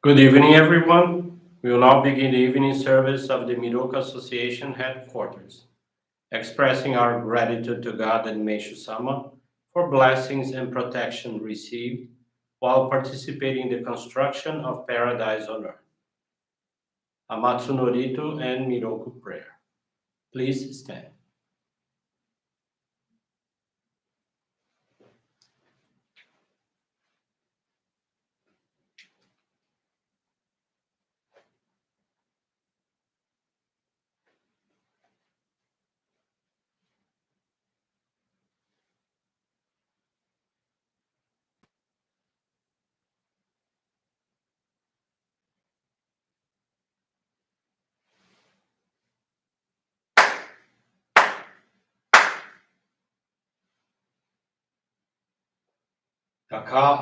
Good evening, everyone. We will now begin the evening service of the Miroku Association headquarters, expressing our gratitude to God and Meishu-sama for blessings and protection received while participating in the construction of paradise on earth. Amatsu-Norito and Miroku Prayer. Please stand. Taka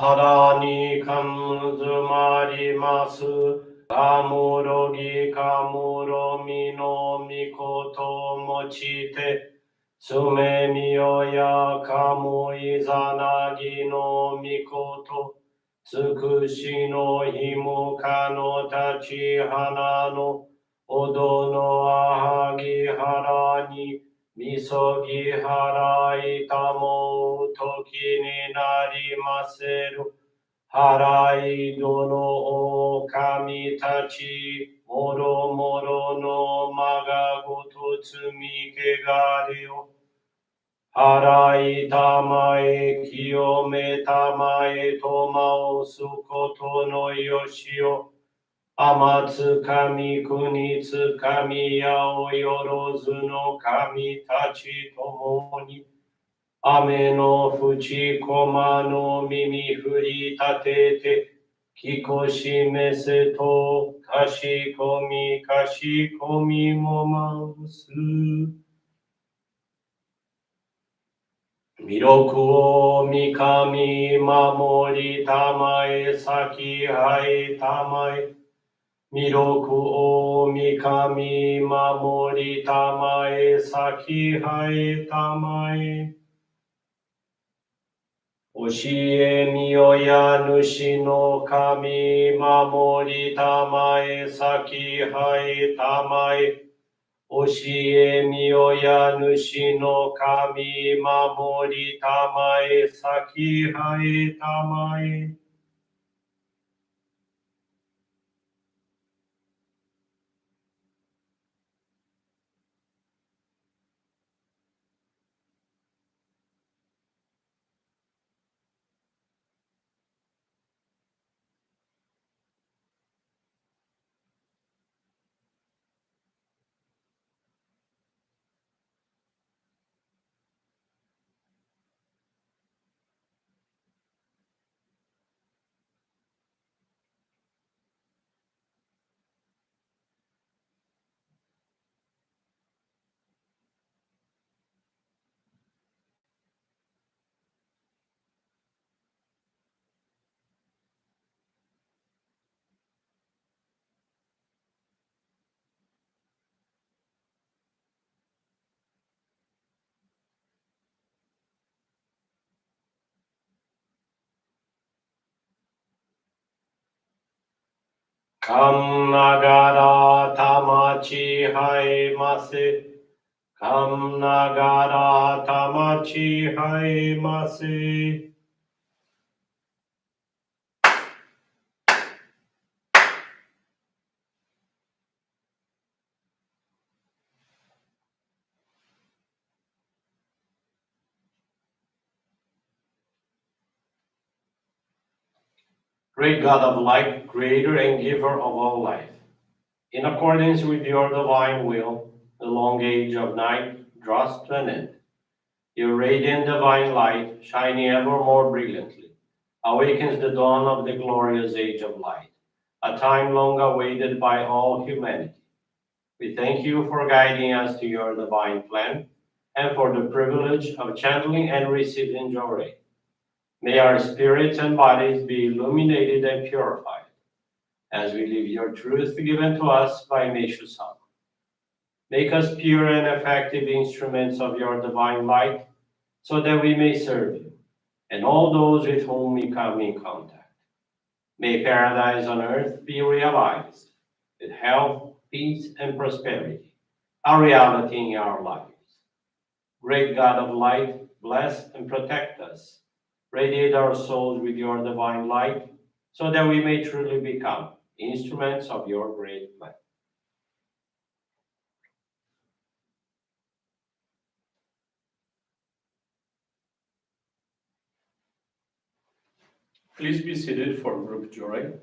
hara ni kanmuzumarimasu. Kamurogi kamuro mino mikoto mochite. Sume miyoya kamu izanagi no mikoto. Tsukushi no himuka no tachi hana no. Odo no ahagi hara ni. Misogi harai tamo toki ni narimaseru. Harai dono o kami tachi. Moro moro no maga goto tsumi kegareo. Harai tamae kiyome tamae tomao sukoto no yoshio. Amatsu kami kunitsu kami yao yorozu no kami tachi tomoni. Ame no fuchi koma no mimi furi tatete. Kikoshi mese to kashi komi momausu. Miroku o mikami mamori tamae saki hai tamae. Miroku o mikami mamori tamae saki hai tamae. Oshie miyoya nushi no kami mamori tamae saki hai tamae. Oshie miyoya nushi no kami mamori tamae saki hai tamae. Kam nagara tamachi hai mase. Kam nagara tamachi hai mase. Great God of light, creator and giver of all life. In accordance with your divine will, the long age of night draws to an end. Your radiant divine light, shining ever more brilliantly, awakens the dawn of the glorious age of light, a time long awaited by all humanity. We thank you for guiding us to your divine plan and for the privilege of channeling and receiving Johrei. May our spirits and bodies be illuminated and purified as we live your truth given to us by Meishu-sama. Make us pure and effective instruments of your divine light so that we may serve you and all those with whom we come in contact. May paradise on earth be realized, with health, peace, and prosperity, a reality in our lives. Great God of light, bless and protect us. Radiate our souls with your divine light, so that we may truly become instruments of your great plan. Please be seated for group Johrei.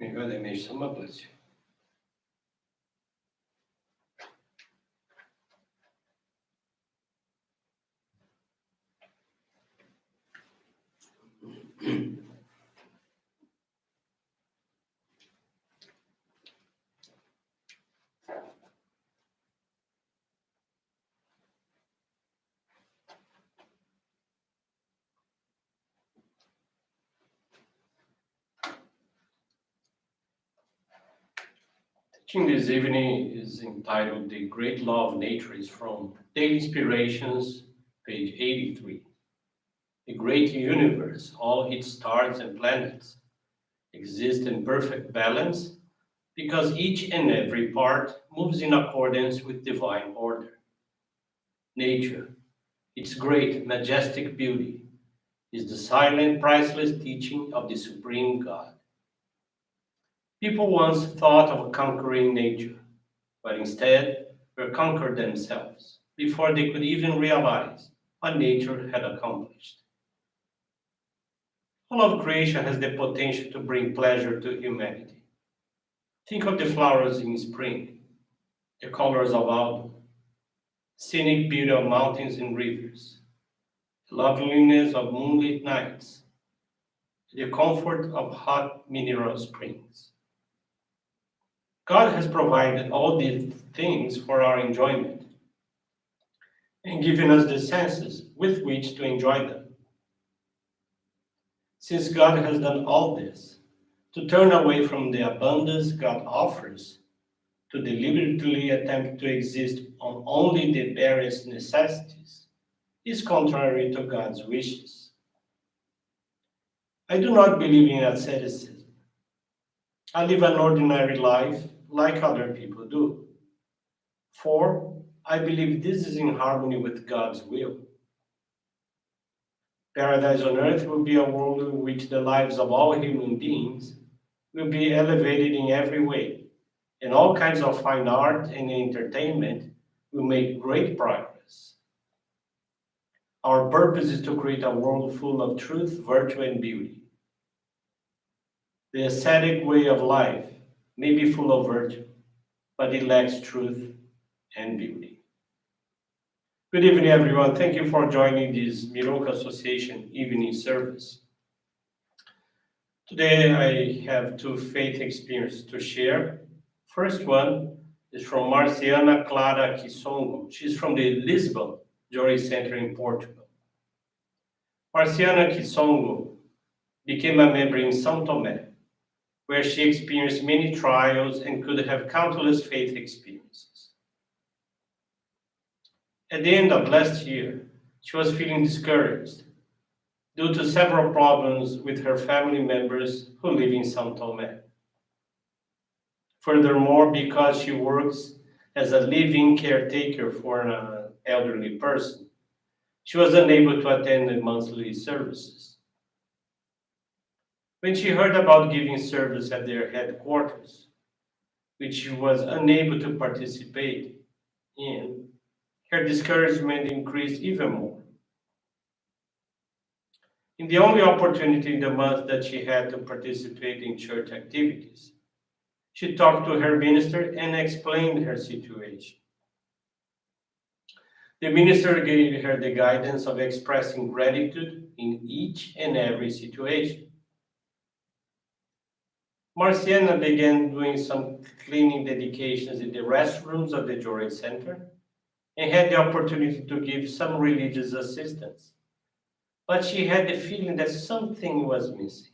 May God and Meishu-sama bless you. Teaching this evening is entitled The Great Law of Nature. Is from Daily Inspirations, page 83. The great universe, all its stars and planets, exist in perfect balance because each and every part moves in accordance with divine order. Nature, its great, majestic beauty, is the silent, priceless teaching of the Supreme God. People once thought of conquering nature, but instead were conquered themselves before they could even realize what nature had accomplished. All of creation has the potential to bring pleasure to humanity. Think of the flowers in spring, the colors of autumn, scenic beauty of mountains and rivers, the loveliness of moonlit nights, the comfort of hot mineral springs. God has provided all these things for our enjoyment and given us the senses with which to enjoy them. Since God has done all this, to turn away from the abundance God offers, to deliberately attempt to exist on only the barest necessities, is contrary to God's wishes. I do not believe in asceticism. I live an ordinary life like other people do. For I believe this is in harmony with God's will. Paradise on earth will be a world in which the lives of all human beings will be elevated in every way, and all kinds of fine art and entertainment will make great progress. Our purpose is to create a world full of truth, virtue, and beauty. The ascetic way of life may be full of virtue, but it lacks truth and beauty. Good evening, everyone. Thank you for joining this Miroku Association evening service. Today, I have two faith experiences to share. First one is from Marciana Clara Kisongo. She's from the Lisbon Johrei Center in Portugal. Marciana Kisongo became a member in São Tomé, where she experienced many trials and could have countless faith experiences. At the end of last year, she was feeling discouraged due to several problems with her family members who live in São Tomé. Furthermore, because she works as a living caretaker for an elderly person, she was unable to attend the monthly services. When she heard about giving service at their headquarters, which she was unable to participate in, her discouragement increased even more. In the only opportunity in the month that she had to participate in church activities, she talked to her minister and explained her situation. The minister gave her the guidance of expressing gratitude in each and every situation. Marciana began doing some cleaning dedications in the restrooms of the Johrei Center and had the opportunity to give some religious assistance. But she had the feeling that something was missing.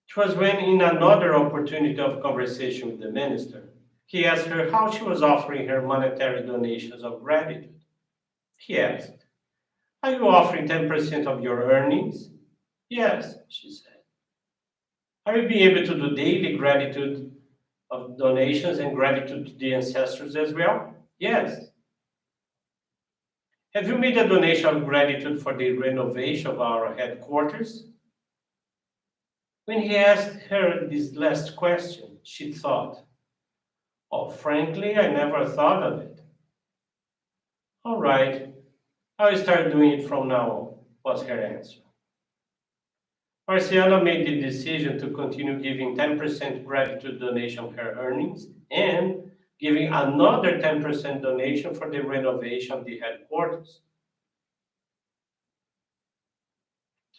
It was when, in another opportunity of conversation with the minister, he asked her how she was offering her monetary donations of gratitude. He asked, "Are you offering 10% of your earnings?" "Yes," she said. "Are you being able to do daily gratitude of donations and gratitude to the ancestors as well?" "Yes." "Have you made a donation of gratitude for the renovation of our headquarters?" When he asked her this last question, she thought, "Oh, frankly, I never thought of it." "All right, I'll start doing it from now on," was her answer. Marciana made the decision to continue giving 10% gratitude donation of her earnings and giving another 10% donation for the renovation of the headquarters.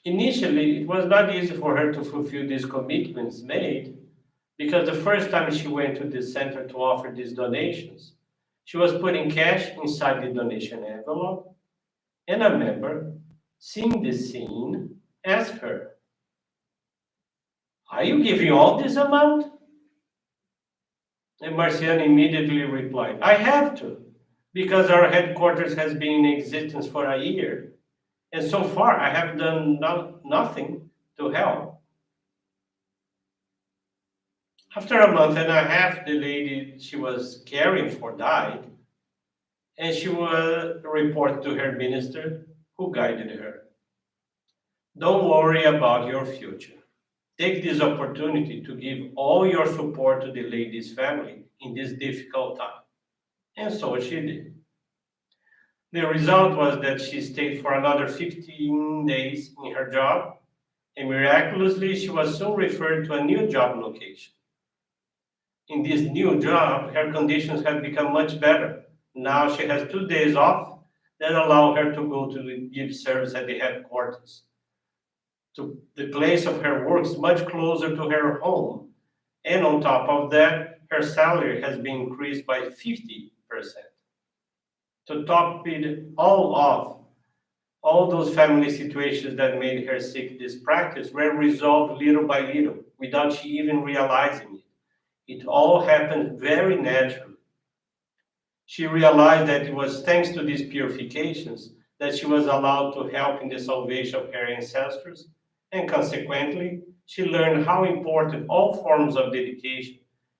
Initially, it was not easy for her to fulfill these commitments made because the first time she went to the center to offer these donations, she was putting cash inside the donation envelope, and a member, seeing the scene, asked her, "Are you giving all this amount?" And Marcian immediately replied, "I have to, because our headquarters has been in existence for a year, and so far I have done nothing to help." After a month and a half, the lady she was caring for died, and she was reported to her minister, who guided her. "Don't worry about your future. Take this opportunity to give all your support to the lady's family in this difficult time." And so she did. The result was that she stayed for another 15 days in her job, and miraculously, she was soon referred to a new job location. In this new job, her conditions had become much better. Now she has 2 days off that allow her to go to give service at the headquarters. To the place of her work is much closer to her home, and on top of that, her salary has been increased by 50%. To top it all off, all those family situations that made her seek this practice were resolved little by little without she even realizing it. It all happened very naturally. She realized that it was thanks to these purifications that she was allowed to help in the salvation of her ancestors, and consequently, she learned how important all forms of dedication,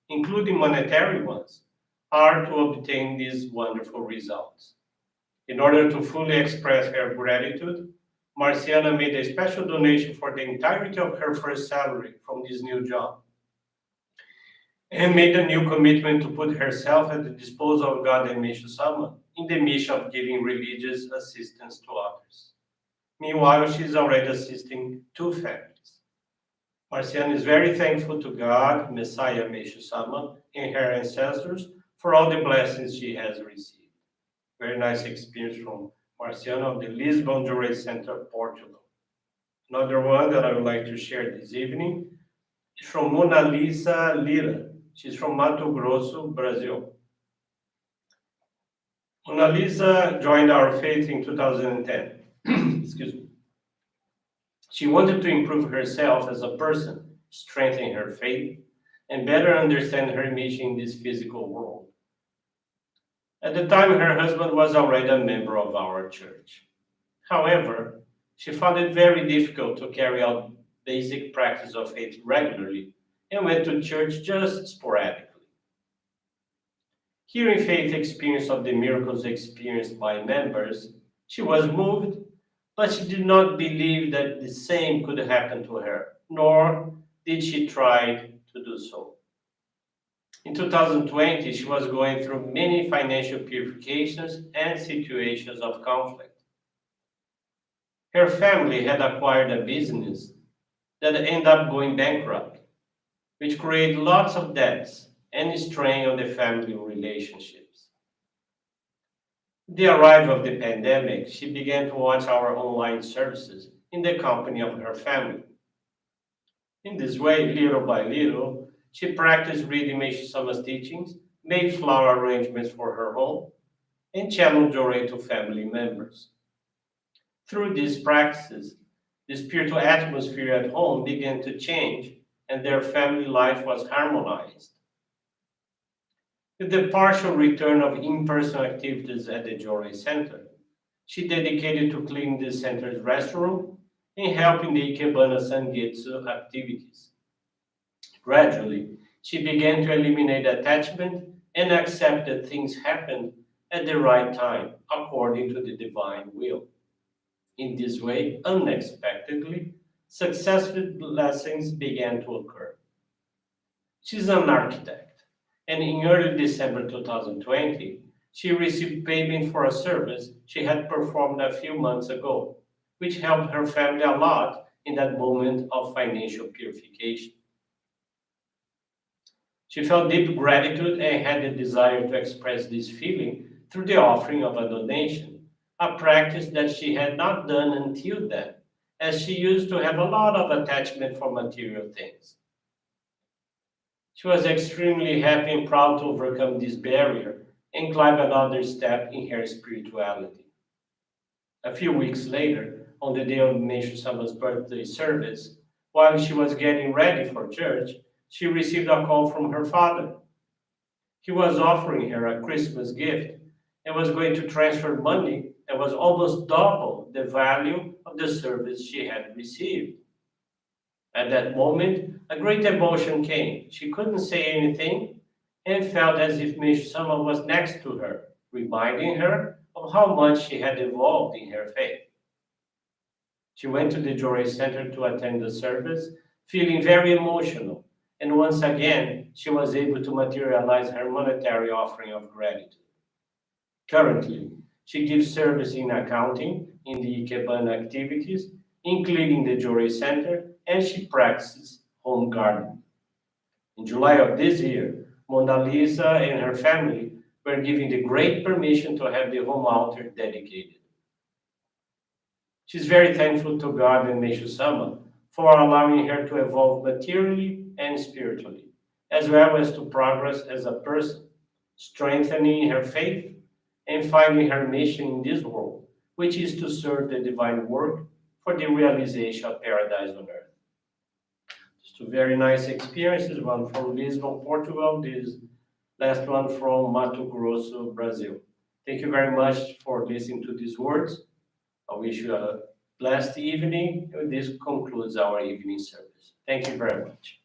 including monetary ones, are to obtain these wonderful results. In order to fully express her gratitude, Marciana made a special donation for the entirety of her first salary from this new job, and made a new commitment to put herself at the disposal of God and Meishu-sama in the mission of giving religious assistance to others. Meanwhile, she is already assisting two families. Marciana is very thankful to God, Messiah Meishu-sama, and her ancestors for all the blessings she has received. Very nice experience from Marciana of the Lisbon Johrei Center, Portugal. Another one that I would like to share this evening is from Mona Lisa Lira. She's from Mato Grosso, Brazil. Mona Lisa joined our faith in 2010. Excuse me. She wanted to improve herself as a person, strengthen her faith, and better understand her mission in this physical world. At the time, her husband was already a member of our church. However, she found it very difficult to carry out basic practice of faith regularly and went to church just sporadically. Hearing faith experience of the miracles experienced by members, she was moved, but she did not believe that the same could happen to her, nor did she try to do so. In 2020, she was going through many financial purifications and situations of conflict. Her family had acquired a business that ended up going bankrupt, which created lots of debts and strain on the family relationships. The arrival of the pandemic, she began to watch our online services in the company of her family. In this way, little by little, she practiced reading Meishu-sama's teachings, made flower arrangements for her home, and channeled Johrei to family members. Through these practices, the spiritual atmosphere at home began to change, and their family life was harmonized. With the partial return of in-person activities at the Johrei Center, she dedicated to cleaning the center's restroom and helping the Ikebana Sangetsu activities. Gradually, she began to eliminate attachment and accept that things happened at the right time, according to the divine will. In this way, unexpectedly, successive blessings began to occur. She's an architect, and in early December 2020, she received payment for a service she had performed a few months ago, which helped her family a lot in that moment of financial purification. She felt deep gratitude and had the desire to express this feeling through the offering of a donation, a practice that she had not done until then, as she used to have a lot of attachment for material things. She was extremely happy and proud to overcome this barrier and climb another step in her spirituality. A few weeks later, on the day of Meishu-sama's birthday service, while she was getting ready for church, she received a call from her father. He was offering her a Christmas gift and was going to transfer money that was almost double the value of the service she had received. At that moment, a great emotion came. She couldn't say anything and felt as if Meishu-sama was next to her, reminding her of how much she had evolved in her faith. She went to the Johrei Center to attend the service, feeling very emotional, and once again, she was able to materialize her monetary offering of gratitude. Currently, she gives service in accounting in the Ikebana activities, including the Johrei Center, and she practices home gardening. In July of this year, Mona Lisa and her family were given the great permission to have the home altar dedicated. She's very thankful to God and Meishu-sama for allowing her to evolve materially and spiritually, as well as to progress as a person, strengthening her faith and finding her mission in this world, which is to serve the divine work for the realization of paradise on earth. Just two very nice experiences, one from Lisbon, Portugal, this last one from Mato Grosso, Brazil. Thank you very much for listening to these words. I wish you a blessed evening. This concludes our evening service. Thank you very much.